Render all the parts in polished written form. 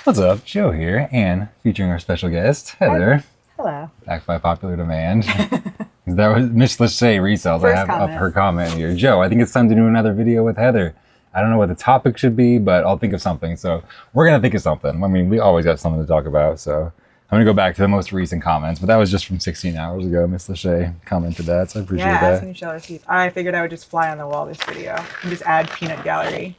What's up? Joe here, and featuring our special guest, Heather. Hello. Back by popular demand. That was Miss Lachey Resells. I have up her comment here. Joe, I think it's time to do another video with Heather. I don't know what the topic should be, but I'll think of something. So we're going to think of something. I mean, we always got something to talk about. So I'm going to go back to the most recent comments, but that was just from 16 hours ago. Miss Lachey commented that, so I appreciate that. Asking each other's teeth. I figured I would just fly on the wall this video and just add peanut gallery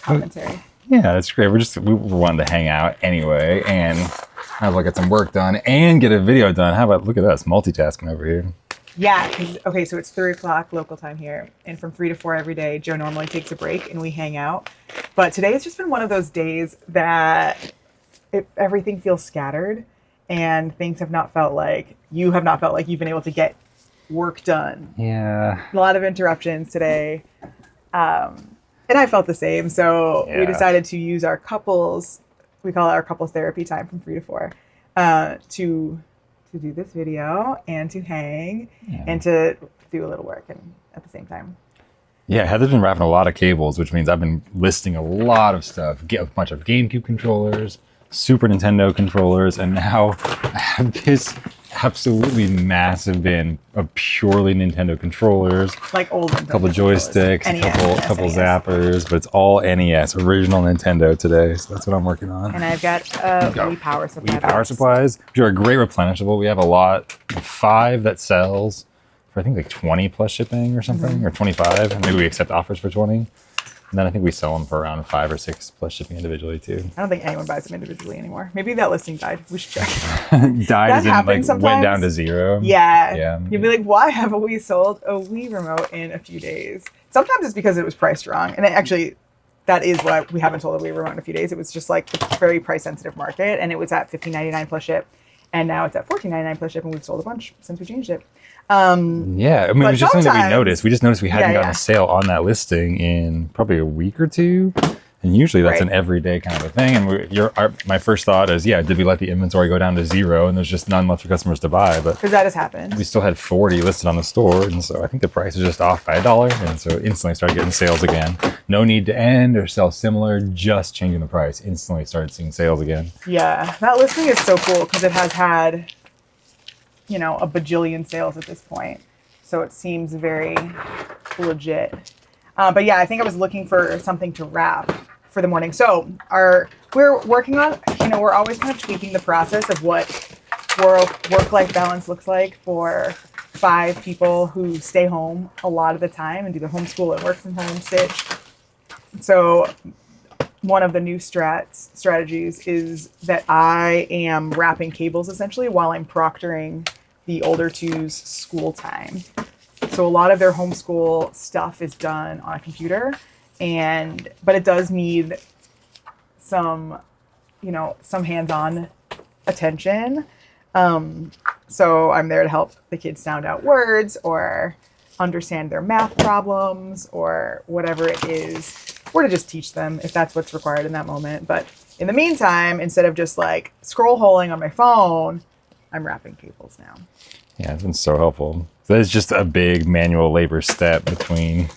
commentary. Yeah, that's great. We wanted to hang out anyway, and I was like, get some work done and get a video done. How about, look at us, multitasking over here. Yeah, okay, so it's 3 o'clock local time here, and from 3 to 4 every day, Joe normally takes a break and we hang out. But today has just been one of those days that everything feels scattered, and things have not felt like, you have not felt like you've been able to get work done. Yeah. A lot of interruptions today. And I felt the same. So we decided to use our couples, we call it our couples therapy time from 3 to 4, to do this video and to hang and to do a little work and at the same time. Yeah, Heather's been wrapping a lot of cables, which means I've been listing a lot of stuff. Get a bunch of GameCube controllers, Super Nintendo controllers, and now I have this absolutely massive bin of purely Nintendo controllers. Like old Nintendo. A couple joysticks, a couple zappers, but it's all NES, original Nintendo today. So that's what I'm working on. And I've got Wii power supply. Wii power supplies, which are a great replenishable. We have a lot, 5 that sells for I think like 20 plus shipping or something, or 25. And maybe we accept offers for 20. And then I think we sell them for around 5 or 6 plus shipping individually too. I don't think anyone buys them individually anymore. Maybe that listing died. We should check. Died as in like sometimes. Went down to 0. Yeah. You'd be like, why haven't we sold a Wii remote in a few days? Sometimes it's because it was priced wrong. And actually, that is why we haven't sold a Wii remote in a few days. It was just like a very price sensitive market, and it was at $15.99 plus ship. And now it's at $14.99 plus ship, and we've sold a bunch since we changed it. Yeah, I mean, it was just something that we noticed. We just noticed we hadn't gotten a sale on that listing in probably a week or two. And usually that's an everyday kind of a thing. And my first thought is, did we let the inventory go down to 0 and there's just none left for customers to buy? But because that has happened. We still had 40 listed on the store. And so I think the price was just off by $1. And so instantly started getting sales again. No need to end or sell similar, just changing the price. Instantly started seeing sales again. Yeah, that listing is so cool because it has had, a bajillion sales at this point. So it seems very legit. But yeah, I think I was looking for something to wrap for the morning. So we're working on, we're always kind of tweaking the process of what work-life balance looks like for 5 people who stay home a lot of the time and do the homeschool and work from home stitch. So one of the new strategies is that I am wrapping cables essentially while I'm proctoring the older two's school time. So a lot of their homeschool stuff is done on a computer, but it does need some hands-on attention. So I'm there to help the kids sound out words or understand their math problems or whatever it is, or to just teach them if that's what's required in that moment. But in the meantime, instead of just like scroll holing on my phone, I'm wrapping cables now. Yeah, it's been so helpful. So it's just a big manual labor step between,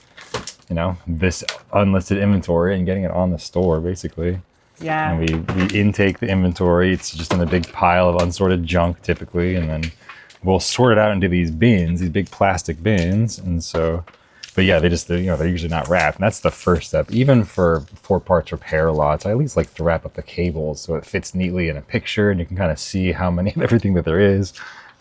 this unlisted inventory and getting it on the store, basically. Yeah. And we intake the inventory. It's just in a big pile of unsorted junk, typically, and then we'll sort it out into these bins, these big plastic bins. And so, but yeah, they're usually not wrapped. And that's the first step. Even for 4-parts repair lots, I at least like to wrap up the cables so it fits neatly in a picture and you can kind of see how many of everything that there is.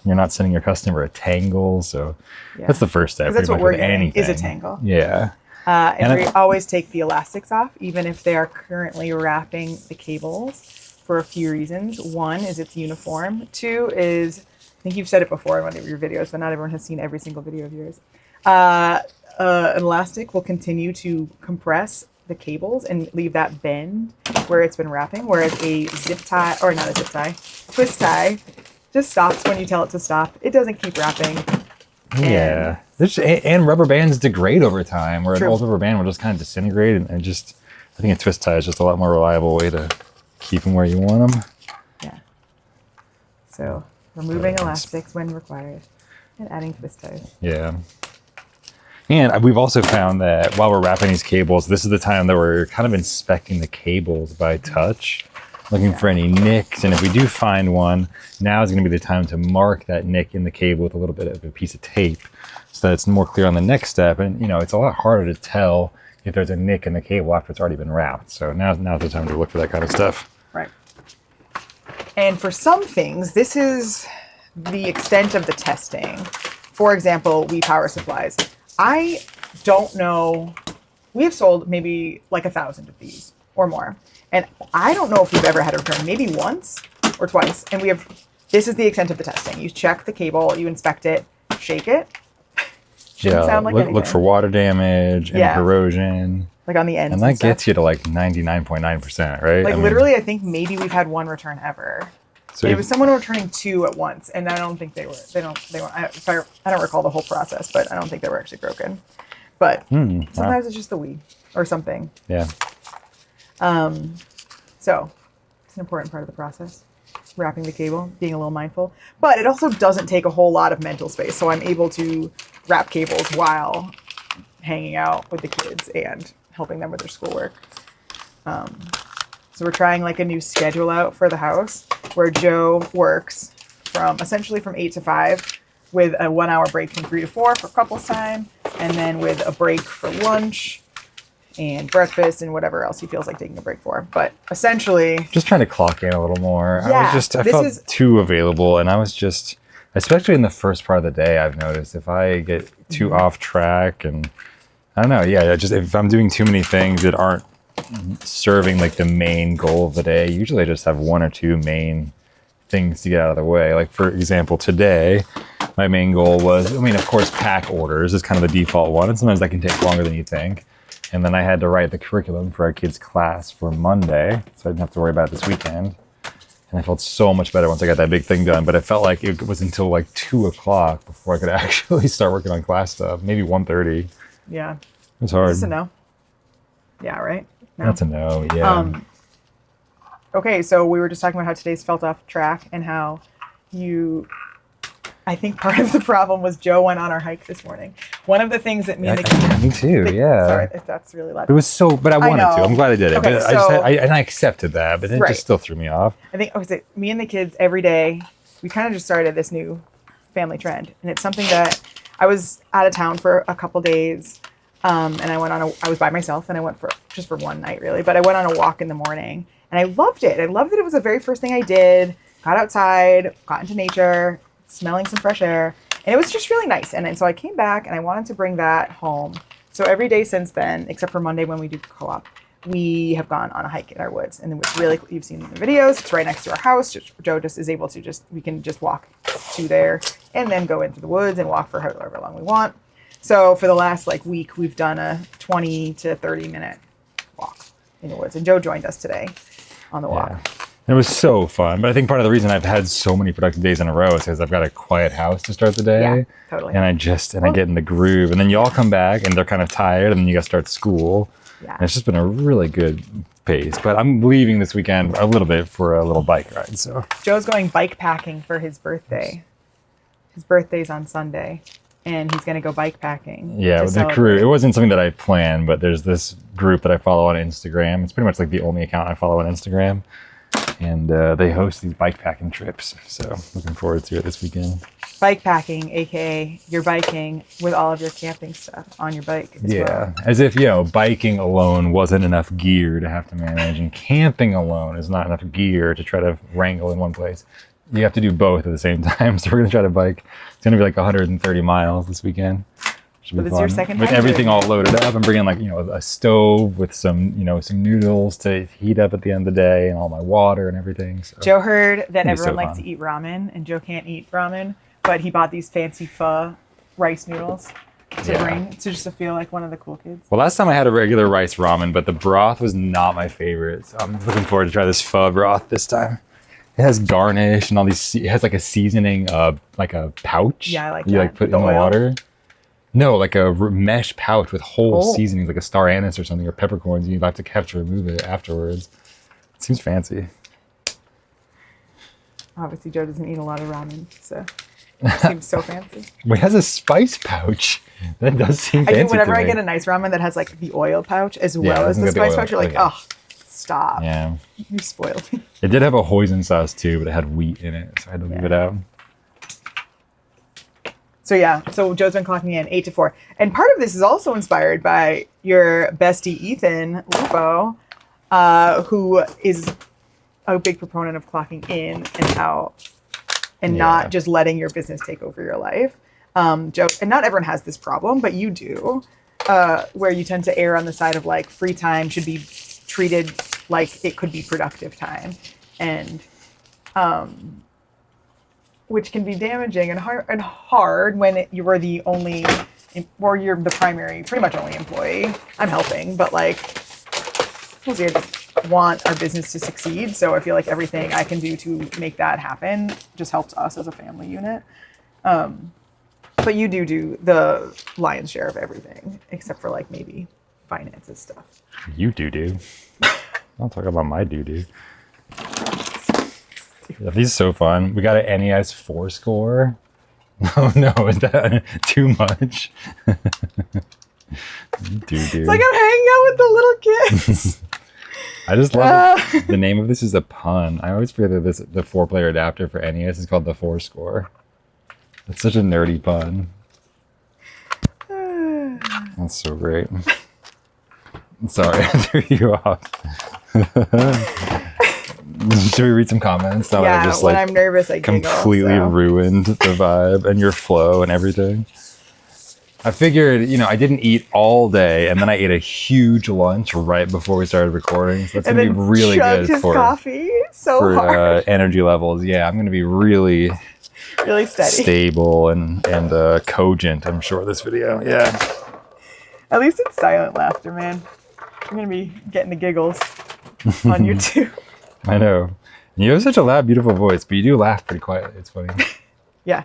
You're not sending your customer a tangle, so that's the first step. That's what we're getting, is a tangle. Yeah. And we always take the elastics off, even if they are currently wrapping the cables, for a few reasons. 1 is it's uniform. 2 is, I think you've said it before in one of your videos, but not everyone has seen every single video of yours. An elastic will continue to compress the cables and leave that bend where it's been wrapping, whereas a zip tie, or not a zip tie, twist tie, just stops when you tell it to stop. It doesn't keep wrapping. Yeah. And rubber bands degrade over time, where an old rubber band will just kind of disintegrate. And I think a twist tie is just a lot more reliable way to keep them where you want them. Yeah. So removing elastics when required and adding twist ties. Yeah. And we've also found that while we're wrapping these cables, this is the time that we're kind of inspecting the cables by touch. looking for any nicks. And if we do find one, now is going to be the time to mark that nick in the cable with a little bit of a piece of tape so that it's more clear on the next step. And, it's a lot harder to tell if there's a nick in the cable after it's already been wrapped. So now's the time to look for that kind of stuff. Right. And for some things, this is the extent of the testing. For example, power supplies. I don't know. We have sold maybe like 1,000 of these or more. And I don't know if we've ever had a return, maybe once or twice. And this is the extent of the testing. You check the cable, you inspect it, shake it. Shouldn't sound like anything. Look for water damage and corrosion. Like on the ends. And that gets you to like 99.9%, right? Like literally, I think maybe we've had one return ever. So it was someone returning 2 at once, and I don't think they were. I don't recall the whole process, but I don't think they were actually broken. But sometimes it's just the weed or something. Yeah. So it's an important part of the process. Wrapping the cable, being a little mindful, but it also doesn't take a whole lot of mental space. So I'm able to wrap cables while hanging out with the kids and helping them with their schoolwork. So we're trying like a new schedule out for the house where Joe works essentially from 8 to 5 with a 1 hour break from 3 to 4 for couples time. And then with a break for lunch and breakfast and whatever else he feels like taking a break for. But essentially... just trying to clock in a little more. Yeah, I felt too available, and I was just, especially in the first part of the day, I've noticed if I get too off track and, I don't know, if I'm doing too many things that aren't serving like the main goal of the day, usually I just have 1 or 2 main things to get out of the way. Like for example, today, my main goal was, of course, pack orders is kind of the default one, and sometimes that can take longer than you think. And then I had to write the curriculum for our kids' class for Monday, so I didn't have to worry about it this weekend. And I felt so much better once I got that big thing done, but it felt like it was until like 2 o'clock before I could actually start working on class stuff, maybe 1:30. Yeah. It was hard. That's a no. Yeah, right? No. That's a no, yeah. Okay, so we were just talking about how today's felt off track and how I think part of the problem was Joe went on our hike this morning. One of the things that me and the kids... Me too, yeah. Sorry if that's really loud. It was but I wanted to. I'm glad I did it. Okay, but I accepted that, but it just still threw me off. I think me and the kids every day, we kind of just started this new family trend. And it's something that I was out of town for a couple days. And I was by myself and I went just for one night really, but I went on a walk in the morning and I loved it. I loved that it was the very first thing I did. Got outside, got into nature, smelling some fresh air, and it was just really nice. And so I came back and I wanted to bring that home. So every day since then, except for Monday when we do co-op, we have gone on a hike in our woods. And it's really, you've seen the videos, it's right next to our house. Joe just is able to we can just walk to there and then go into the woods and walk for however long we want. So for the last week, we've done a 20 to 30 minute walk in the woods. And Joe joined us today on the walk. Yeah. It was so fun, but I think part of the reason I've had so many productive days in a row is because I've got a quiet house to start the day. Yeah, totally. And I get in the groove, and then you all come back and they're kind of tired, and then you got to start school. Yeah. And it's just been a really good pace. But I'm leaving this weekend a little bit for a little bike ride. So Joe's going bike packing for his birthday. His birthday's on Sunday, and he's going to go bike packing. Yeah, with the crew. It wasn't something that I planned, but there's this group that I follow on Instagram. It's pretty much like the only account I follow on Instagram. And they host these bike packing trips. So looking forward to it this weekend. Bike packing, aka you're biking with all of your camping stuff on your bike as well. As if, biking alone wasn't enough gear to have to manage, and camping alone is not enough gear to try to wrangle in one place. You have to do both at the same time. So we're going to try to bike. It's going to be like 130 miles this weekend. But it's your second time with everything all loaded up. I'm bringing a stove with some noodles to heat up at the end of the day, and all my water and everything. So Joe heard that everyone likes to eat ramen, and Joe can't eat ramen, but he bought these fancy pho rice noodles to bring to feel like one of the cool kids. Well, last time I had a regular rice ramen, but the broth was not my favorite. So I'm looking forward to try this pho broth this time. It has garnish and all these. It has like a seasoning, like a pouch. Yeah, I like that. You put in the water. No, like a mesh pouch with whole seasonings, like a star anise or something, or peppercorns. You have to remove it afterwards. It seems fancy. Obviously, Joe doesn't eat a lot of ramen, so it seems so fancy. Wait, it has a spice pouch. That does seem fancy. I do whenever I get a nice ramen that has the oil pouch as well as the spice pouch. You're like, oh, Stop. Yeah. You spoiled me. It did have a hoisin sauce too, but it had wheat in it, so I had to leave it out. So yeah, so Joe's been clocking in 8 to 4. And part of this is also inspired by your bestie, Ethan Lupo, who is a big proponent of clocking in and out and not just letting your business take over your life. Joe, and not everyone has this problem, but you do, where you tend to err on the side of like free time should be treated like it could be productive time. And which can be damaging and hard when you are the only, or you're the primary, pretty much only employee. I'm helping, but like, we'll see, I just want our business to succeed. So I feel like everything I can do to make that happen just helps us as a family unit. But you do the lion's share of everything, except for like maybe finances stuff. You do. I'll talk about my do. Yeah, these are so fun. We got an NES 4 score. Oh no, is that too much? It's like I'm hanging out with the little kids. I just love it. The name of this is a pun. I always forget that the 4-player adapter for NES is called the 4 score. It's such a nerdy pun. That's so great. Sorry, I threw you off. Should we read some comments? Now Yeah, I just, when I'm nervous, I giggle. completely ruined the vibe and your flow and everything. I figured, I didn't eat all day, and then I ate a huge lunch right before we started recording. So that's going to be really good his for coffee hard. Energy levels. Yeah, I'm going to be really steady, stable, and cogent, I'm sure, this video. Yeah. At least it's silent laughter, man. I'm going to be getting the giggles on YouTube. I know. You have such a loud, beautiful voice, but you do laugh pretty quietly. It's funny. Yeah.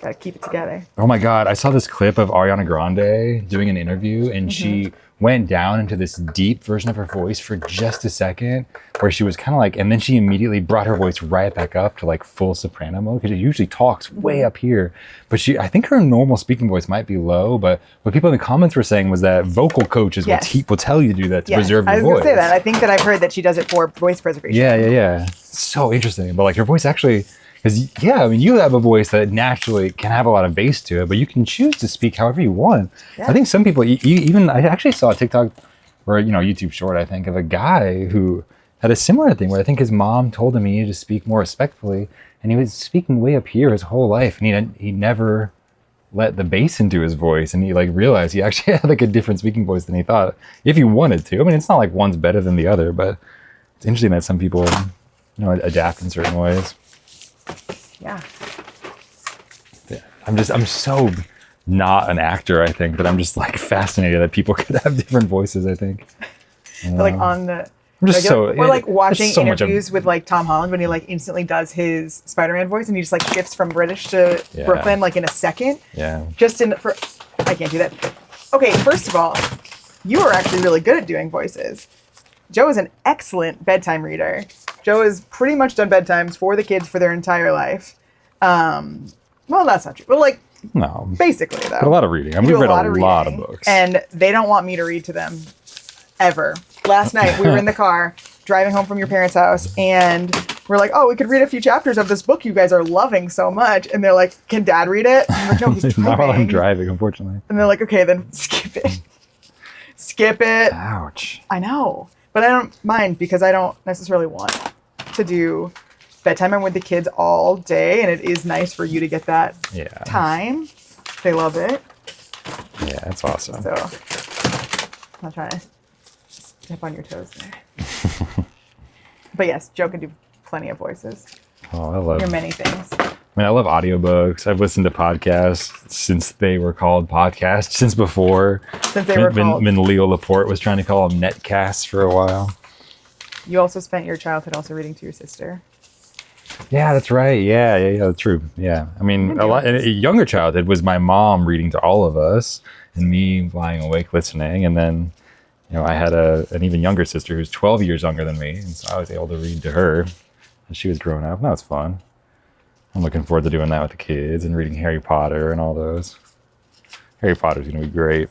Gotta keep it together. Oh my God. I saw this clip of Ariana Grande doing an interview, and she went down into this deep version of her voice for just a second, where she was kind of like, and then she immediately brought her voice right back up to like full soprano mode, because it usually talks way up here. But I think her normal speaking voice might be low, but what people in the comments were saying was that vocal coaches will tell you to do that to preserve your voice. I was going to say that. I think that I've heard that she does it for voice preservation. Yeah. So interesting. But like her voice actually, because you have a voice that naturally can have a lot of bass to it, but you can choose to speak however you want. Yeah. I think some people, I actually saw a TikTok or YouTube short, I think, of a guy who had a similar thing where I think his mom told him he needed to speak more respectfully, and he was speaking way up here his whole life, and he never let the bass into his voice, and he like realized he actually had like a different speaking voice than he thought if he wanted to. I mean, it's not like one's better than the other, but it's interesting that some people adapt in certain ways. Yeah. I'm so not an actor, I think, but I'm just like fascinated that people could have different voices, I think. Like on the like watching interviews with like Tom Holland when he like instantly does his Spider-Man voice and he just like shifts from British to Brooklyn like in a second. Yeah. I can't do that. Okay, first of all, you are actually really good at doing voices. Joe is an excellent bedtime reader. Joe has pretty much done bedtimes for the kids for their entire life. Well, that's not true. Well, like, no, basically though. But a lot of reading. We've read a lot of books. And they don't want me to read to them ever. Last night we were in the car driving home from your parents' house, and we're like, oh, we could read a few chapters of this book you guys are loving so much. And they're like, can Dad read it? And I'm like, no, he's driving. Not while I'm driving, unfortunately. And they're like, okay, then skip it. Skip it. Ouch. I know. But I don't mind because I don't necessarily want to do bedtime. I'm with the kids all day, and it is nice for you to get that time. They love it. Yeah, that's awesome. So I'm not trying to step on your toes there. But yes, Joe can do plenty of voices. Oh, I love your many things. I love audiobooks. I've listened to podcasts since they were called podcasts, since before. Since they were called. When Leo Laporte was trying to call them netcasts for a while. You also spent your childhood also reading to your sister. Yeah, that's right. Yeah, true. Yeah. I mean, a younger childhood was my mom reading to all of us and me lying awake listening. And then, I had an even younger sister who's 12 years younger than me. And so I was able to read to her as she was growing up. That was fun. I'm looking forward to doing that with the kids and reading Harry Potter and all those. Harry Potter's going to be great.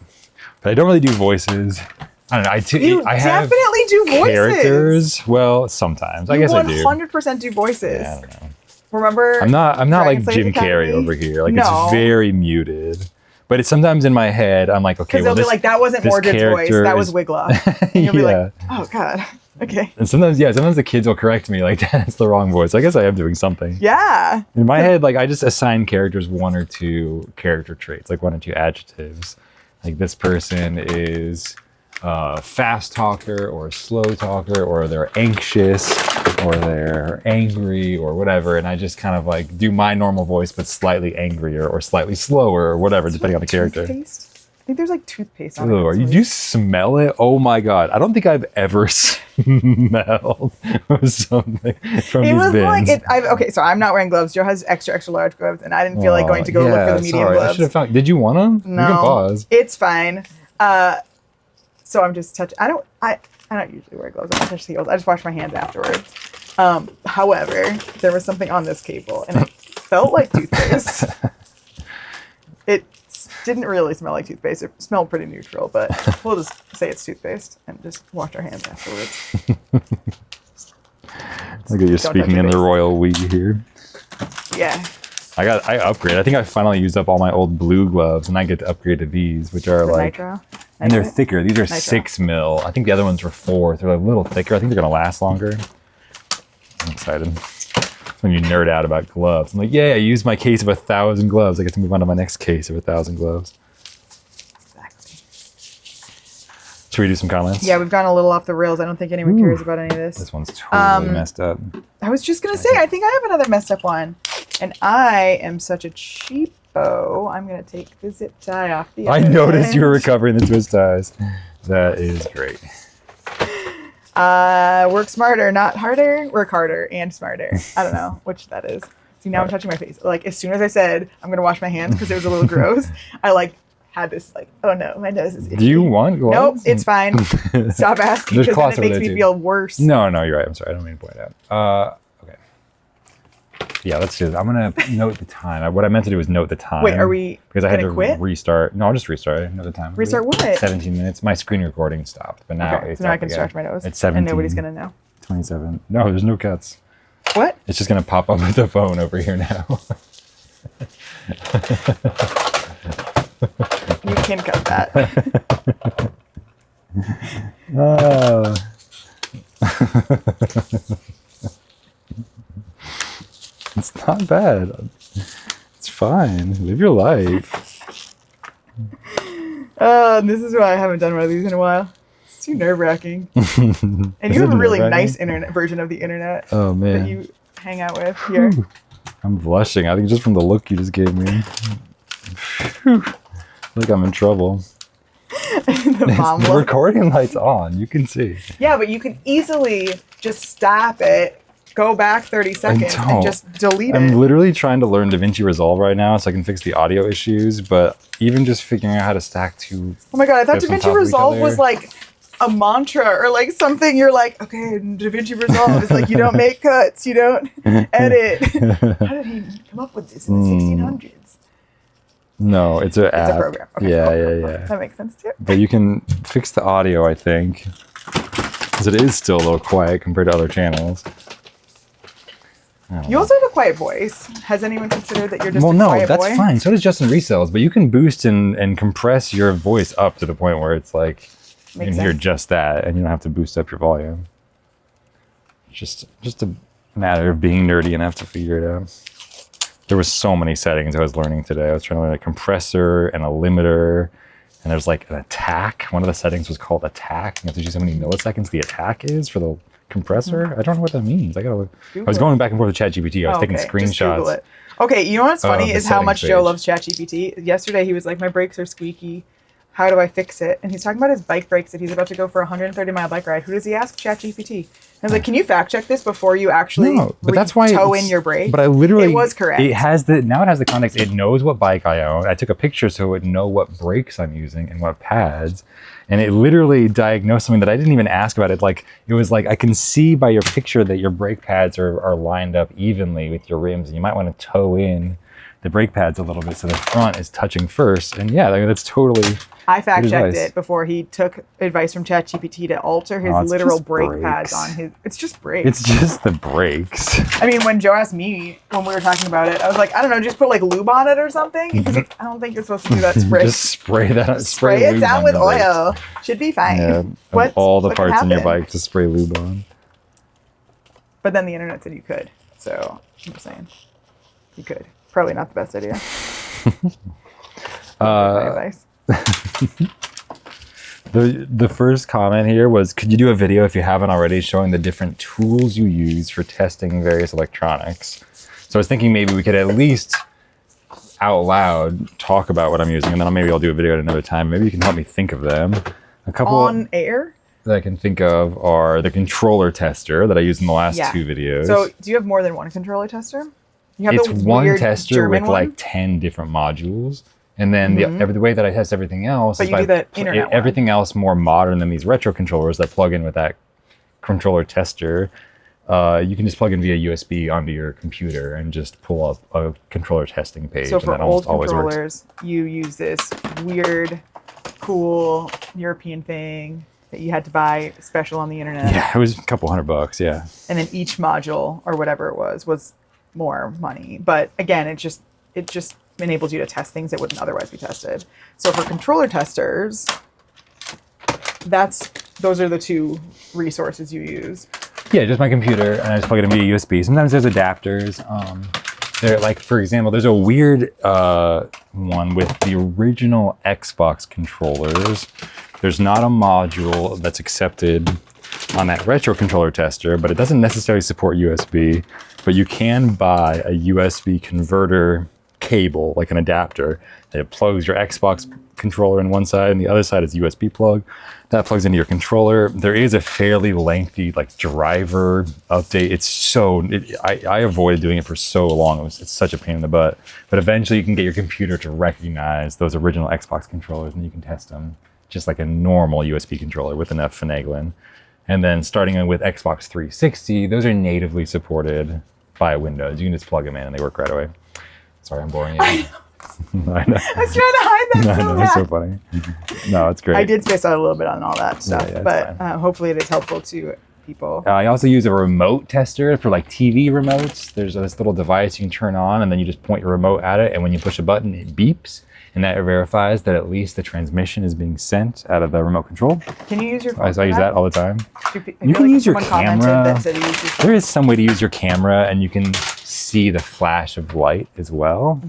But I don't really do voices. I don't know. You I have definitely do voices. characters. Well, sometimes. I guess I do. 100% do voices. Yeah, I don't know. Remember? I'm not like Dragon Slayer's Jim Carrey Academy? over here. Like No. it's very muted. But it's sometimes in my head, I'm like, okay, Because well, they'll be like, that wasn't this Mordred's voice. character That was is- Wigloff. And you'll be Yeah. like, oh, God. Okay. And sometimes the kids will correct me like that's the wrong voice. I guess I am doing something. Yeah. In my head, like I just assign characters one or two character traits, like one or two adjectives. Like this person is a fast talker or a slow talker, or they're anxious or they're angry or whatever. And I just kind of like do my normal voice, but slightly angrier or slightly slower or whatever, depending on the character. Toothpaste? I think there's like toothpaste on Ew, it. you do smell it? Oh my God. I don't think I've ever smelled something from It these was bins. like, okay, so I'm not wearing gloves. Joe has extra large gloves, and I didn't feel like going to go look for the medium sorry. I gloves. should have found. Did you want them? No, You can pause. it's fine. So I'm just touching. I don't usually wear gloves. I don't touch the heels. I just wash my hands afterwards. However, there was something on this cable, and it felt like toothpaste. It didn't really smell like toothpaste. It smelled pretty neutral, but we'll just say it's toothpaste and just wash our hands afterwards. Look at you speaking in the royal we here. Yeah. I upgrade. I think I finally used up all my old blue gloves, and I get to upgrade to these, which are The like, nitro. and they're Nitro? thicker. These are Nitro. 6 mil. I think the other ones were 4. They're a little thicker. I think they're gonna last longer. I'm excited. When you nerd out about gloves, I'm like, yeah, I used my case of 1,000 gloves. I get to move on to my next case of 1,000 gloves. Exactly. Should we do some comments? Yeah, we've gone a little off the rails. I don't think anyone cares about any of this. This one's totally messed up. I was just gonna say, I think I have another messed up one, and I am such a cheapo. I'm gonna take the zip tie off the. I other noticed you were end. recovering the twist ties. That is great. Work smarter, not harder. Work harder and smarter. I don't know which that is. See, now I'm touching my face. Like as soon as I said I'm gonna wash my hands because it was a little gross, I like had this like, oh no, my nose is itchy. Do you want gloves? Nope, it's fine. Stop asking There's because cloths then it over makes there, me too. feel worse. No, you're right. I'm sorry. I don't mean to point it out. Okay. Yeah, let's do this. I'm gonna note the time. What I meant to do was note the time. Wait, are we Because I had gonna to quit? restart. No, I'll just restart. Note the time. Restart what? 17 minutes. My screen recording stopped, but now Okay, it's so now I up can again. scratch my nose. It's 17. And nobody's gonna know. 27. No, there's no cuts. What? It's just gonna pop up with the phone over here now. You can cut that. Oh. It's not bad. It's fine. Live your life. This is why I haven't done one of these in a while. It's too nerve-wracking. And Is you it have a really nerve-wracking? nice internet version of the internet Oh man. that you hang out with here. I'm blushing. I think just from the look you just gave me. Phew. I think I'm in trouble. The mom The look. recording light's on. You can see. Yeah, but you can easily just stop it, go back 30 seconds, and don't. just delete I'm it. literally trying to learn DaVinci Resolve right now so I can fix the audio issues, but even just figuring out how to stack two. Oh my god, I thought Clips on top DaVinci of each Resolve other. was like a mantra or like something you're like, okay, DaVinci Resolve is like you don't make cuts, you don't edit. How did he come up with this in the 1600s? No, it's an app. It's a program. Okay, yeah, cool. yeah. That makes sense too. But you can fix the audio, I think, because it is still a little quiet compared to other channels. You also have a quiet voice. Has anyone considered that you're just Well, a no, quiet that's boy? fine. So does Justin Resells, but you can boost and compress your voice up to the point where it's like you Makes can hear sense. just that, and you don't have to boost up your volume. Just a matter of being nerdy enough to figure it out. There was so many settings I was learning today. I was trying to learn a compressor and a limiter, and there's like an attack. One of the settings was called attack. You have to choose how many milliseconds the attack is for the compressor. I don't know what that means. I was Google it. going back and forth with Chat GPT. I was Oh, taking okay. Just Google screenshots. it. Okay, you know what's funny the is how much settings Joe page. loves ChatGPT. Yesterday he was like, my brakes are squeaky. How do I fix it? And he's talking about his bike brakes that he's about to go for a 130-mile bike ride. Who does he ask? ChatGPT. I was like, can you fact check this before you actually No, but that's why toe it's- in your brake? But I literally It was correct. It has the context. It knows what bike I own. I took a picture so it would know what brakes I'm using and what pads, and it literally diagnosed something that I didn't even ask about. It was like I can see by your picture that your brake pads are lined up evenly with your rims, and you might want to toe in the brake pads a little bit so the front is touching first. And yeah, that's totally I fact good checked advice. it before he took advice from Chat GPT to alter his it's literal just brake pads brakes. on his. It's just brakes. It's just the brakes. I mean, when Joe asked me when we were talking about it, I was like, I don't know, just put like lube on it or something. He's like, I don't think you're supposed to do that. Spray. Just spray that. Spray it lube down on with the brakes. oil. Should be fine. Yeah, What? all the What could parts in your happen? bike to spray lube on. But then the internet said you could. So I'm just saying, you could. Probably not the best idea. My advice. The first comment here was, could you do a video if you haven't already showing the different tools you use for testing various electronics? So I was thinking maybe we could at least out loud talk about what I'm using, and then maybe I'll do a video at another time. Maybe you can help me think of them. A couple On air? that I can think of are the controller tester that I used in the last two videos. So do you have more than one controller tester? You have It's the one weird tester German with one? like 10 different modules. And then the way that I test everything else But is you do the internet one. everything else more modern than these retro controllers that plug in with that controller tester. You can just plug in via USB onto your computer and just pull up a controller testing page. So and for that old almost always works. controllers, you use this weird, cool European thing that you had to buy special on the internet. Yeah, it was a couple $100, yeah. And then each module or whatever it was more money. But again, it just enables you to test things that wouldn't otherwise be tested. So for controller testers, those are the two resources you use. Yeah, just my computer, and I just plug it in via USB. Sometimes there's adapters. They're like, for example, there's a weird one with the original Xbox controllers. There's not a module that's accepted on that retro controller tester, but it doesn't necessarily support USB. But you can buy a USB converter cable, like an adapter, that plugs your Xbox controller in one side and the other side is a USB plug. That plugs into your controller. There is a fairly lengthy driver update. I avoided doing it for so long. It's such a pain in the butt. But eventually you can get your computer to recognize those original Xbox controllers and you can test them just like a normal USB controller with enough finagling. And then starting with Xbox 360, those are natively supported by Windows. You can just plug them in and they work right away. Sorry, I'm boring you. I know. I was trying to hide that so That's so bad. funny. No, it's great. I did space out a little bit on all that stuff, yeah, it's but fine. hopefully it is helpful to people. I also use a remote tester for TV remotes. There's this little device you can turn on and then you just point your remote at it, and when you push a button, it beeps. And that verifies that at least the transmission is being sent out of the remote control. Can you use your phone? So I use that all the time. You can use your commented camera. that said he used his There is some way to use your camera and you can see the flash of light as well.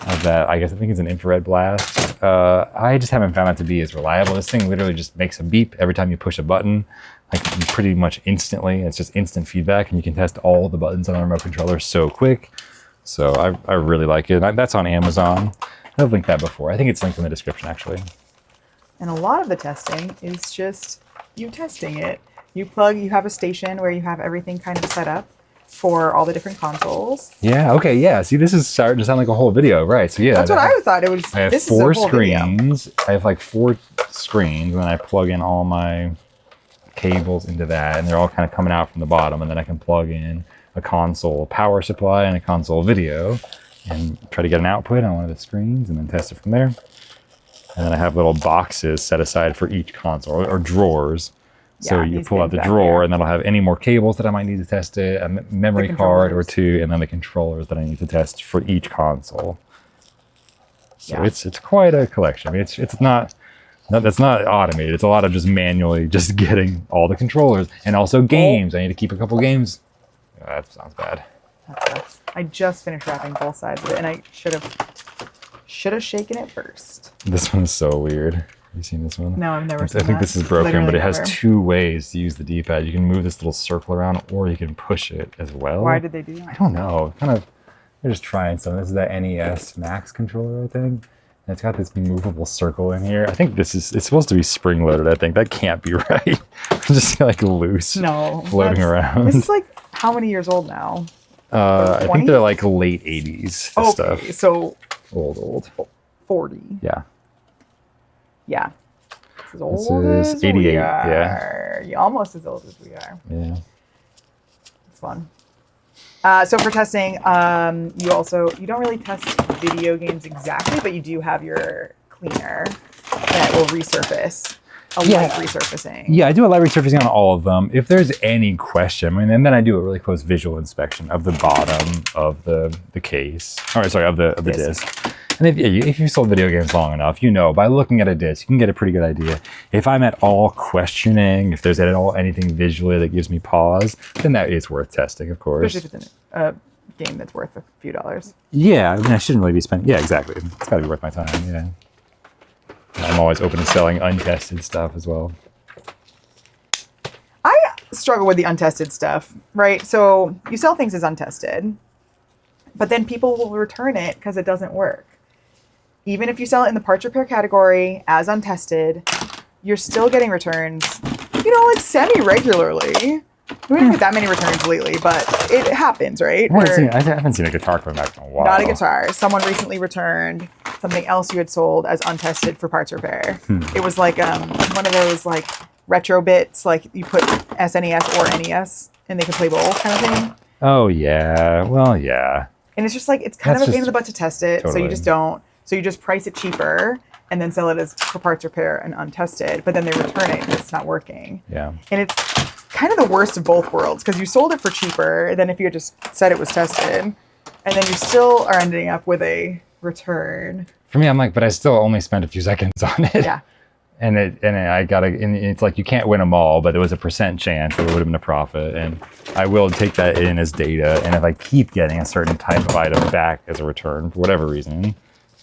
Of that, I think it's an infrared blast. I just haven't found that to be as reliable. This thing literally just makes a beep every time you push a button, pretty much instantly. It's just instant feedback, and you can test all the buttons on the remote controller so quick. So I really like it. That's on Amazon. I've linked that before. I think it's linked in the description, actually. And a lot of the testing is just you testing it. You have a station where you have everything kind of set up for all the different consoles. Yeah, okay, yeah. See, this is starting to sound like a whole video, right? So yeah. That's what I thought it was. I have This four is a whole video. screens. I have 4 screens, and then I plug in all my cables into that, and they're all kind of coming out from the bottom, and then I can plug in a console power supply and a console video and try to get an output on one of the screens and then test it from there. And then I have little boxes set aside for each console, or drawers. So Yeah, you these pull out things the back drawer, there. and that'll have any more cables that I might need to test it, a memory card or controllers. 2, and then the controllers that I need to test for each console. So Yeah. it's quite a collection. I mean, it's not that's not automated. It's a lot of just manually just getting all the controllers, and also games. I need to keep a couple games. Oh, that sounds bad. That sucks. I just finished wrapping both sides of it, and I should have shaken it first. This one's so weird. Have you seen this one? No, I've never I seen think that. this is broken, Literally but it has never. 2 ways to use the D-pad. You can move this little circle around, or you can push it as well. Why did they do I that? don't know. They're just trying something. This is that NES Max controller, I think. And it's got this movable circle in here. I think it's supposed to be spring loaded, I think. That can't be right. It's just loose. No. Floating around. This is how many years old now? I think 20? they're late 80s Okay, stuff. so Old. 40. Yeah. Yeah. As This old is as 88, we yeah. are. You're almost as old as we are. Yeah. It's fun. So for testing, you don't really test video games exactly, but you do have your cleaner that will resurface, light resurfacing. Yeah, I do a light resurfacing on all of them. If there's any question, and then I do a really close visual inspection of the bottom of the case. Or sorry, of the disc. And if you sold video games long enough, by looking at a disc, you can get a pretty good idea. If I'm at all questioning, if there's at all anything visually that gives me pause, then that is worth testing, of course. Especially if it's a game that's worth a few dollars. Yeah, I shouldn't really be spending. Yeah, exactly. It's got to be worth my time. Yeah. I'm always open to selling untested stuff as well. I struggle with the untested stuff, right? So you sell things as untested, but then people will return it because it doesn't work. Even if you sell it in the parts repair category as untested, you're still getting returns, like semi-regularly. We haven't had that many returns lately, but it happens, right? I haven't seen a guitar coming back in a while. Not a guitar. Someone recently returned something else you had sold as untested for parts repair. It was like one of those like retro bits, like you put SNES or NES and they can play both kind of thing. Oh yeah, well yeah. And it's just like, it's kind of a pain in the butt to test it, totally. So you just don't. So you just price it cheaper and then sell it as for parts repair and untested, but then they return it because it's not working. Yeah. And it's kind of the worst of both worlds because you sold it for cheaper than if you had just said it was tested, and then you still are ending up with a return. For me, I'm like, but I still only spent a few seconds on it. Yeah. And it's like you can't win them all, but there was a % chance that it would have been a profit, and I will take that in as data. And if I keep getting a certain type of item back as a return for whatever reason,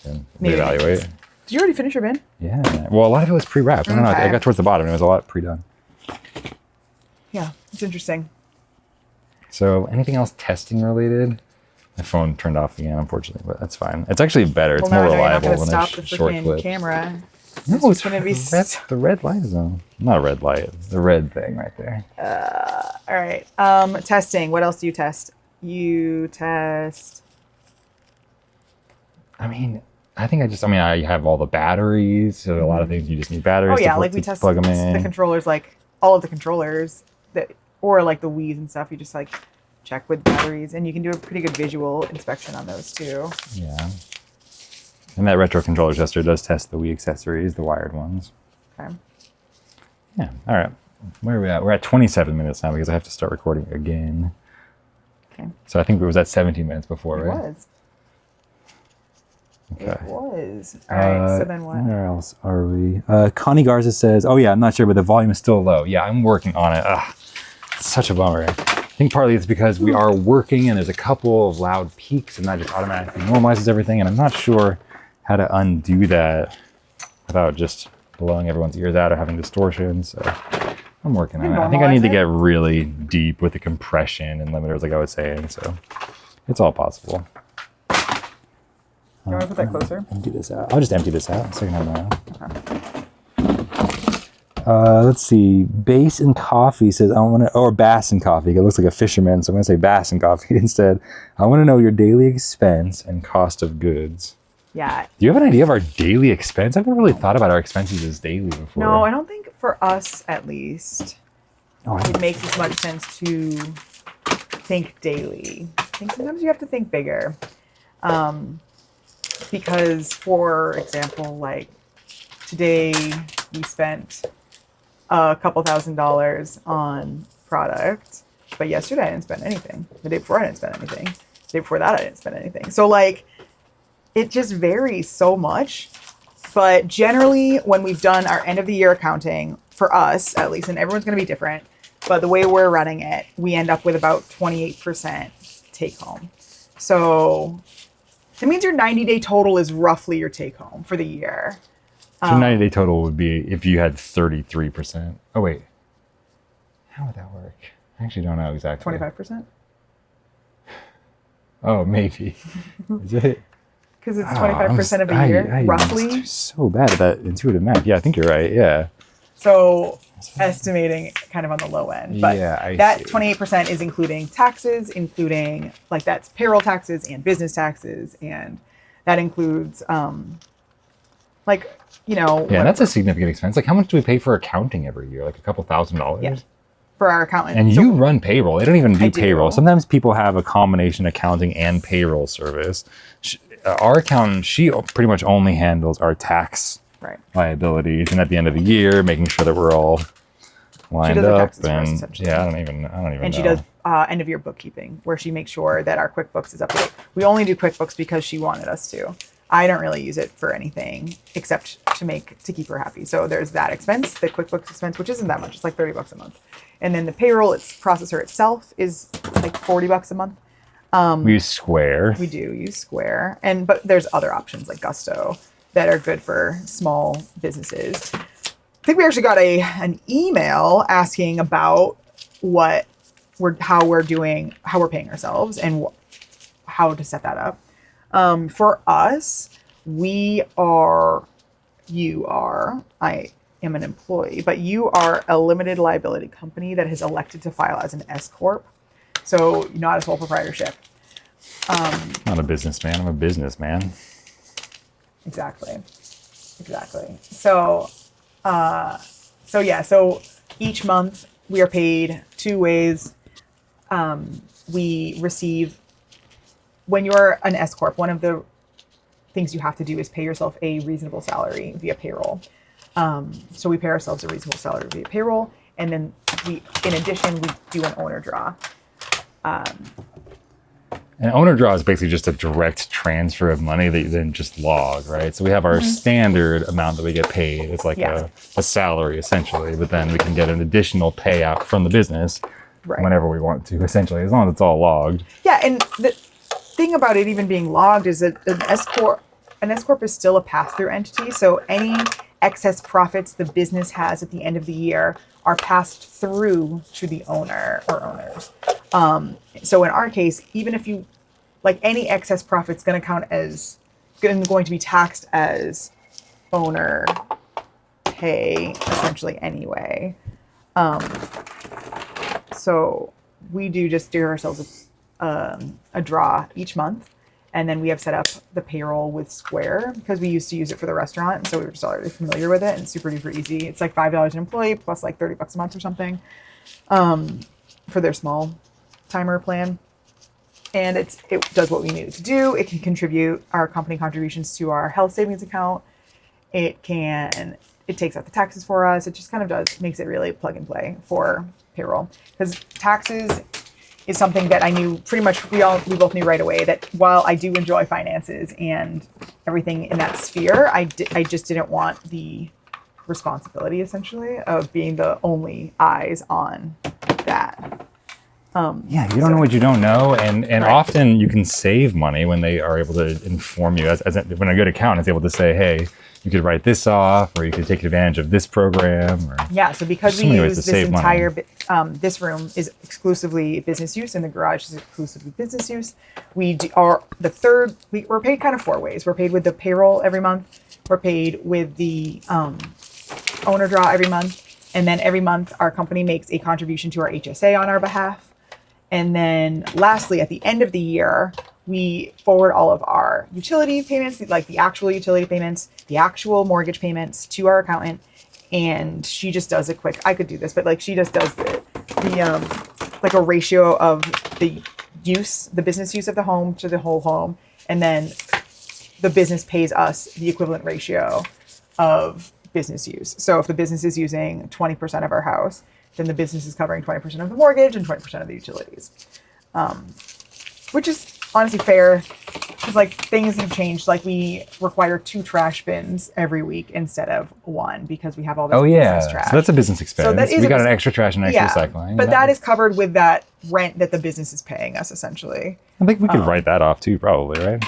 then reevaluate. Did you already finish your bin? Yeah. Well, a lot of it was pre-wrapped. I don't know. I got towards the bottom. And it was a lot pre-done. Yeah, it's interesting. So, anything else testing related? My phone turned off again, unfortunately, but that's fine. It's actually better. It's more reliable when it's short clips. Camera. No, it's gonna be the red light zone. Not a red light. The red thing right there. All right. Testing. What else do you test? You test. I think I have all the batteries. So a lot of things you just need batteries. Oh yeah, like we test plug them in. The controllers, like all of the controllers or like the Wii's and stuff. You just like check with batteries, and you can do a pretty good visual inspection on those too. Yeah. And that retro controller tester does test the Wii accessories, the wired ones. Okay. Yeah. All right. Where are we at? We're at 27 minutes now because I have to start recording again. Okay. So I think it was at 17 minutes before, right? It was. Okay. It was. All right. So then what? Where else are we? Connie Garza says, "Oh yeah, I'm not sure, but the volume is still low." Yeah, I'm working on it. It's such a bummer. I think partly it's because we are working and there's a couple of loud peaks, and that just automatically normalizes everything. And I'm not sure how to undo that without just blowing everyone's ears out or having distortion. So I'm working on it. I think I need to get really deep with the compression and limiters, like I was saying. So it's all possible. You want to put that closer? Empty this out. I'll just empty this out so you can have that. Okay. Let's see. Bass and Coffee says, or Bass and Coffee. It looks like a fisherman, so I'm going to say Bass and Coffee instead. I want to know your daily expense and cost of goods. Yeah. Do you have an idea of our daily expense? I've never really thought about our expenses as daily before. No, I don't think for us at least it makes as much sense to think daily. I think sometimes you have to think bigger. Because, for example, like today we spent a couple $1,000s on product, but yesterday I didn't spend anything. The day before I didn't spend anything. The day before that I didn't spend anything. So like, it just varies so much. But generally, when we've done our end of the year accounting, for us at least, and everyone's going to be different, but the way we're running it, we end up with about 28% take home. So it means your 90-day total is roughly your take home for the year. So 90-day total would be if you had 33%. Oh, wait. How would that work? I actually don't know exactly. 25%? Oh, maybe. Is it? Because it's 25% of a year, roughly. I'm so bad at that intuitive math. Yeah, I think you're right. Yeah. So estimating kind of on the low end. But yeah, that 28% is including taxes, including like that's payroll taxes and business taxes. And that includes Yeah, that's a significant expense. Like how much do we pay for accounting every year? Like a couple $1,000? Yeah. for our accountant. And So you run payroll. They don't even do do. payroll. Sometimes people have a combination accounting and payroll service. Our accountant, she pretty much only handles our tax right. liabilities, and at the end of the year, making sure that we're all lined does our up. taxes for us, essentially. Yeah, I don't even And know. she does end of year bookkeeping, where she makes sure that our QuickBooks is up to date. We only do QuickBooks because she wanted us to. I don't really use it for anything except to keep her happy. So there's that expense, the QuickBooks expense, which isn't that much. It's like $30 a month. And then the payroll processor itself is like $40 a month. We use Square. We do use Square, but there's other options like Gusto that are good for small businesses. I think we actually got an email asking about how we're paying ourselves and how to set that up. For us, I am an employee, but you are a limited liability company that has elected to file as an S corp. So not a sole proprietorship. Not a businessman. I'm a businessman. Exactly. So each month we are paid two ways. We receive, when you're an S corp, one of the things you have to do is pay yourself a reasonable salary via payroll. So we pay ourselves a reasonable salary via payroll, and then in addition, we do an owner draw. An owner draw is basically just a direct transfer of money that you then just log, right? So we have our standard amount that we get paid. It's like a salary, essentially, but then we can get an additional payout from the business whenever we want to, essentially, as long as it's all logged. Yeah, and the thing about it even being logged is that an S corp is still a pass-through entity, so any excess profits the business has at the end of the year are passed through to the owner or owners. So in our case, even if you, like, any excess profit's going to be taxed as owner pay essentially anyway. So we do ourselves a draw each month. And then we have set up the payroll with Square because we used to use it for the restaurant. And so we were just already familiar with it, and super duper easy. It's like $5 an employee plus like $30 a month or something for their small timer plan. And it does what we need it to do. It can contribute our company contributions to our health savings account. It takes out the taxes for us. It just kind of makes it really plug and play for payroll, because taxes is something that I knew pretty much, we both knew right away that while I do enjoy finances and everything in that sphere, I just didn't want the responsibility, essentially, of being the only eyes on that. You don't know what you don't know, and often you can save money when they are able to inform you. When a good accountant is able to say, hey, you could write this off, or you could take advantage of this program. So because we use this entire, this room is exclusively business use, and the garage is exclusively business use. We're paid kind of four ways. We're paid with the payroll every month. We're paid with the owner draw every month. And then every month our company makes a contribution to our HSA on our behalf. And then lastly, at the end of the year, we forward all of our utility payments, like the actual utility payments, the actual mortgage payments, to our accountant. And she just does I could do this, but like she just does the like a ratio of the business use of the home to the whole home. And then the business pays us the equivalent ratio of business use. So if the business is using 20% of our house, then the business is covering 20% of the mortgage and 20% of the utilities, which is honestly fair, because like things have changed. Like we require 2 trash bins every week instead of 1 because we have all this business trash. So that's a business expense. So that is we got an extra trash and extra recycling. But that is covered with that rent that the business is paying us, essentially. I think we could write that off too, probably, right?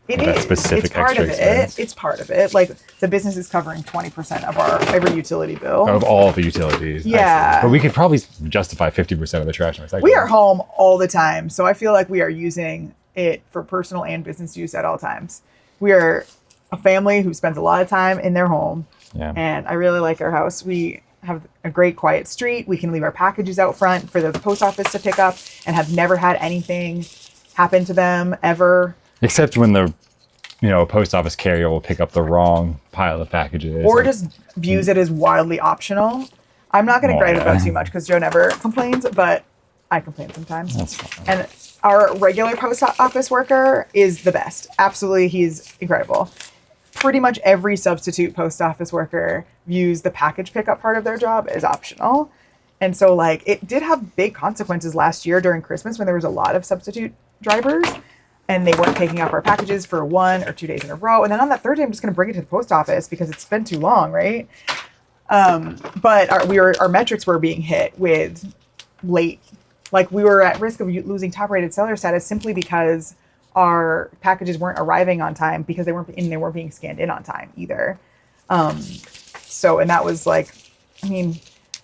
It is. That specific it's part extra of expense. It's part of it. Like the business is covering 20% of every utility bill. Of all the utilities. Yeah. But we could probably justify 50% of the trash and recycling. We are home all the time, so I feel like we are using it for personal and business use at all times. We are a family who spends a lot of time in their home. Yeah. And I really like our house. We have a great quiet street. We can leave our packages out front for the post office to pick up, and have never had anything happen to them ever. Except when the post office carrier will pick up the wrong pile of packages. Or just views it as wildly optional. I'm not going to Oh, gripe yeah. about too much because Joe never complains, but I complain sometimes. That's fine. And our regular post office worker is the best. Absolutely, he's incredible. Pretty much every substitute post office worker views the package pickup part of their job as optional. And so, like, it did have big consequences last year during Christmas when there was a lot of substitute drivers and they weren't picking up our packages for 1 or 2 days in a row. And then on that third day, I'm just going to bring it to the post office because it's been too long, right? But our metrics were being hit with late, like we were at risk of losing top-rated seller status simply because our packages weren't arriving on time because they weren't being scanned in on time either. And that was like, I mean,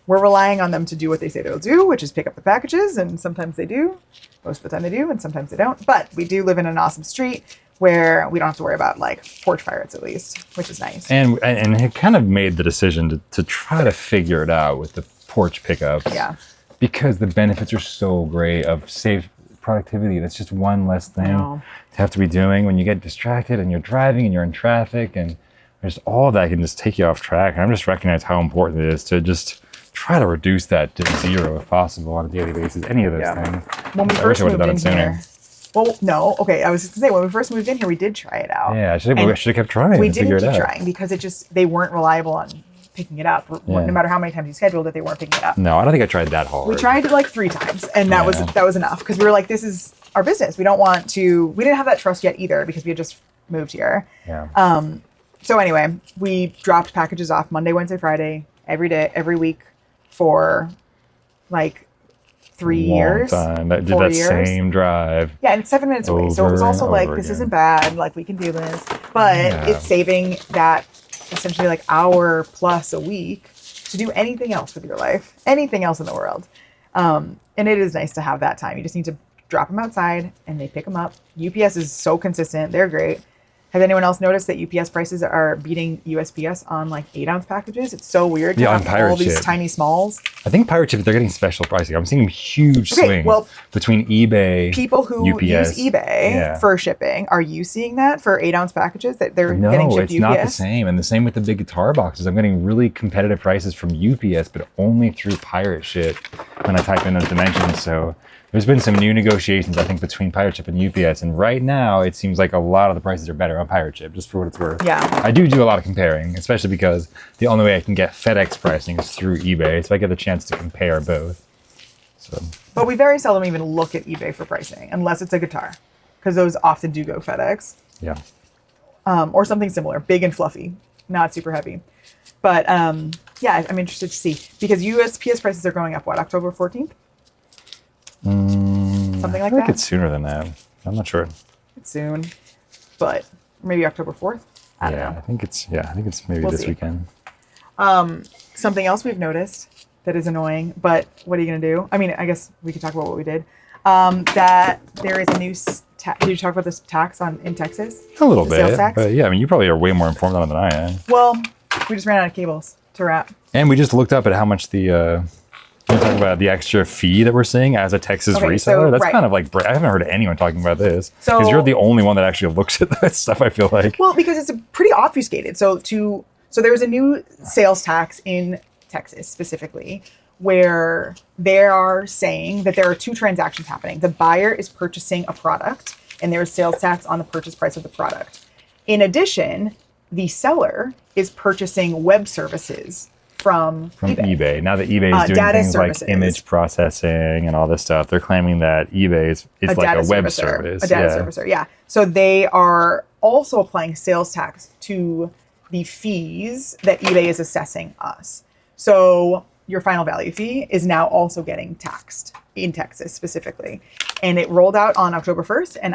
we're relying on them to do what they say they'll do, which is pick up the packages, and sometimes they do. Most of the time they do, and sometimes they don't. But we do live in an awesome street where we don't have to worry about like porch pirates at least, which is nice. And it kind of made the decision to try to figure it out with the porch pickups. Yeah. Because the benefits are so great of safe productivity. That's just one less thing to have to be doing when you get distracted and you're driving and you're in traffic, and there's all that can just take you off track. And I'm just recognize how important it is to just try to reduce that to zero if possible on a daily basis. Any of those things. When we first moved in here, well, no, okay. I was just gonna say when we first moved in here, we did try it out. Yeah, we should have kept trying. We didn't keep trying because they weren't reliable on picking it up. No matter how many times you scheduled it, they weren't picking it up. No, I don't think I tried that hard. We tried it like 3 times, and that was enough because we were like, this is our business. We didn't have that trust yet either because we had just moved here. Yeah. So anyway, we dropped packages off Monday, Wednesday, Friday, every day, every week for like 3 years. Time. That did 4 that years. same drive. Yeah, and it's 7 minutes away. So it was also like, this isn't bad. Like, we can do this. But it's saving that essentially like hour plus a week to do anything else with your life, anything else in the world. And it is nice to have that time. You just need to drop them outside and they pick them up. UPS is so consistent. They're great. Has anyone else noticed that UPS prices are beating USPS on like 8-ounce packages? It's so weird to have all these tiny smalls. I think Pirate Ship, they're getting special pricing. I'm seeing huge swings between eBay, people who UPS. use eBay for shipping. Are you seeing that for 8-ounce packages that they're getting shipped UPS? No, it's not the same. And the same with the big guitar boxes. I'm getting really competitive prices from UPS, but only through Pirate Ship when I type in those dimensions. So there's been some new negotiations, I think, between Pirate Ship and UPS. And right now, it seems like a lot of the prices are better on Pirate Ship, just for what it's worth. Yeah. I do a lot of comparing, especially because the only way I can get FedEx pricing is through eBay. So I get the chance to compare both. So. But we very seldom even look at eBay for pricing, unless it's a guitar, because those often do go FedEx. Yeah. Or something similar, big and fluffy, not super heavy. But yeah, I'm interested to see, because USPS prices are going up, what, October 14th? Something like that? I think it's sooner than that. I'm not sure. It's soon, but maybe October 4th? I don't know. I think it's maybe this weekend. Something else we've noticed that is annoying, but what are you going to do? I mean, I guess we could talk about what we did. That there is a new did you talk about this tax in Texas? A little bit, sales tax? but yeah, I mean, you probably are way more informed on it than I am. Well, we just ran out of cables to wrap. And we just looked up at how much the we're talking about the extra fee that we're seeing as a Texas reseller. That's kind of like, I haven't heard anyone talking about this. Because you're the only one that actually looks at that stuff, I feel like. Well, because it's pretty obfuscated. So there was a new sales tax in Texas specifically, where they are saying that there are 2 transactions happening. The buyer is purchasing a product, and there is sales tax on the purchase price of the product. In addition, the seller is purchasing web services from eBay. Now that eBay is doing things services. Like image processing and all this stuff, they're claiming that eBay is like a web service. A data servicer, yeah. So they are also applying sales tax to the fees that eBay is assessing us. So your final value fee is now also getting taxed in Texas specifically. And it rolled out on October 1st. And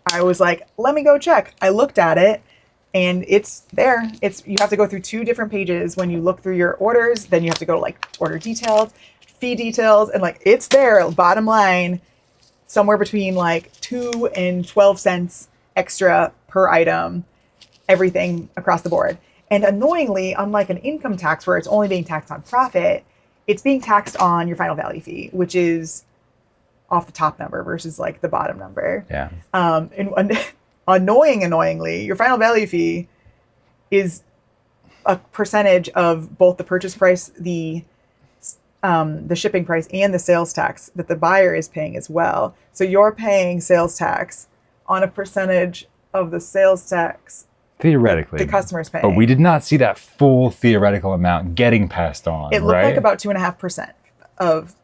I was like, let me go check. I looked at it. And it's there. You have to go through 2 different pages when you look through your orders. Then you have to go to like order details, fee details, and like it's there. Bottom line, somewhere between like 2 and 12 cents extra per item, everything across the board. And annoyingly, unlike an income tax where it's only being taxed on profit, it's being taxed on your final value fee, which is off the top number versus like the bottom number. Yeah. And annoyingly, your final value fee is a percentage of both the purchase price, the the shipping price and the sales tax that the buyer is paying as well. So you're paying sales tax on a percentage of the sales tax Theoretically. the customer's paying. But we did not see that full theoretical amount getting passed on, It looked right? like about 2.5% of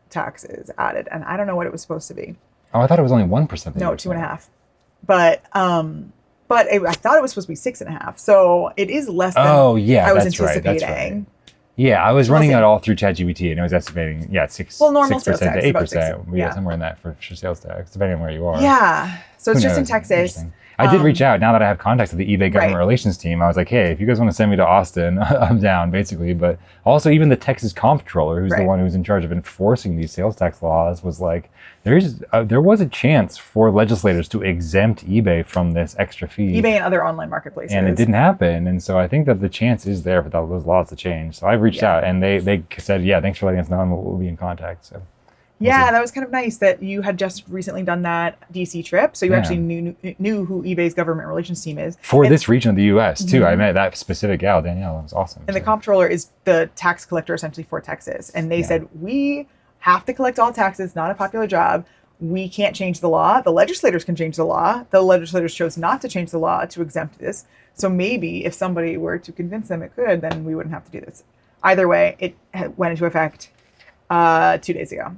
taxes added. And I don't know what it was supposed to be. Oh, I thought it was only 1%. No, 2.5. But I thought it was supposed to be 6.5. So it is less than I was anticipating. That's right. Yeah, I was running it all through Chat GPT, and it was estimating, normal 6% sales tax to is about 8%. Yeah, somewhere in that for sales tax, depending on where you are. Yeah. So it's Who just in knows? Texas. Interesting. I did reach out now that I have contacts with the eBay government relations team. I was like, hey, if you guys want to send me to Austin, I'm down, basically. But also, even the Texas comptroller, who's the one who's in charge of enforcing these sales tax laws, was like, there was a chance for legislators to exempt eBay from this extra fee. eBay and other online marketplaces. And it didn't happen. And so I think that the chance is there for those laws to change. So I've reached out, and they said, yeah, thanks for letting us know, and we'll be in contact. So. Yeah, that was kind of nice that you had just recently done that DC trip. So you actually knew who eBay's government relations team is. For this region of the U.S., too. I met that specific gal, Danielle. It was awesome. And the comptroller is the tax collector essentially for Texas. And they said, we have to collect all taxes, not a popular job. We can't change the law. The legislators can change the law. The legislators chose not to change the law to exempt this. So maybe if somebody were to convince them it could, then we wouldn't have to do this. Either way, it went into effect 2 days ago.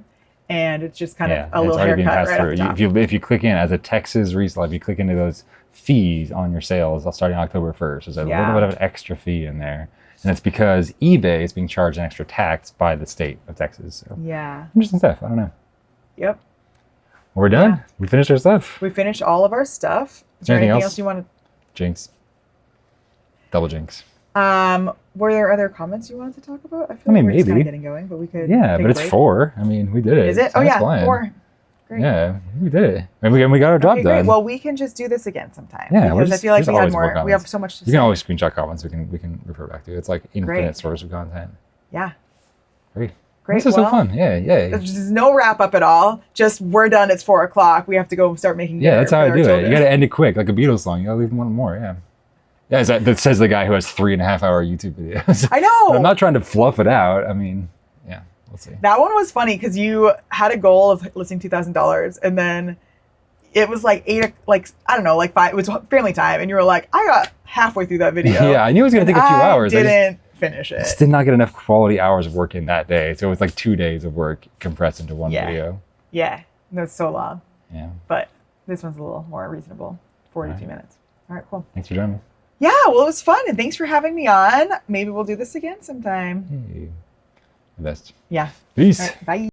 And it's just kind of a little haircut right off the top. If you click in as a Texas reseller, if you click into those fees on your sales starting October 1st, there's a little bit of an extra fee in there. And it's because eBay is being charged an extra tax by the state of Texas. So interesting stuff. I don't know. Yep. We're done. Yeah. We finished our stuff. We finished all of our stuff. Is there anything else you want to? Jinx. Double jinx. Were there other comments you wanted to talk about? I mean, we're maybe. Just kind of getting going, but we could. Yeah, but it's 4. I mean, we did it. Is it? Oh yeah, 4. Great. Yeah, we did it, and we got our job done. Great. Well, we can just do this again sometime. Yeah, because I feel like we had more. We have so much to say. You can always screenshot comments. We can refer back to. It's like infinite source of content. Yeah. Great. This is so fun. Yeah. There's no wrap up at all. Just we're done. It's 4:00. We have to go start making dinner. Yeah, that's how I do it. You got to end it quick, like a Beatles song. You got to leave one more. Yeah. Yeah, that says the guy who has 3.5-hour YouTube videos. I know. I'm not trying to fluff it out. I mean, yeah, we'll see. That one was funny because you had a goal of listing $2,000, and then it was like 5. It was family time, and you were like, I got halfway through that video. Yeah, I knew it was going to take a few hours. I didn't finish it. Just did not get enough quality hours of work in that day, so it was like 2 days of work compressed into one video. Yeah, that's so long. Yeah. But this one's a little more reasonable. 42 minutes. All right, cool. Thanks for joining me. Yeah, well, it was fun, and thanks for having me on. Maybe we'll do this again sometime. Hey. The best. Yeah. Peace. All right, bye.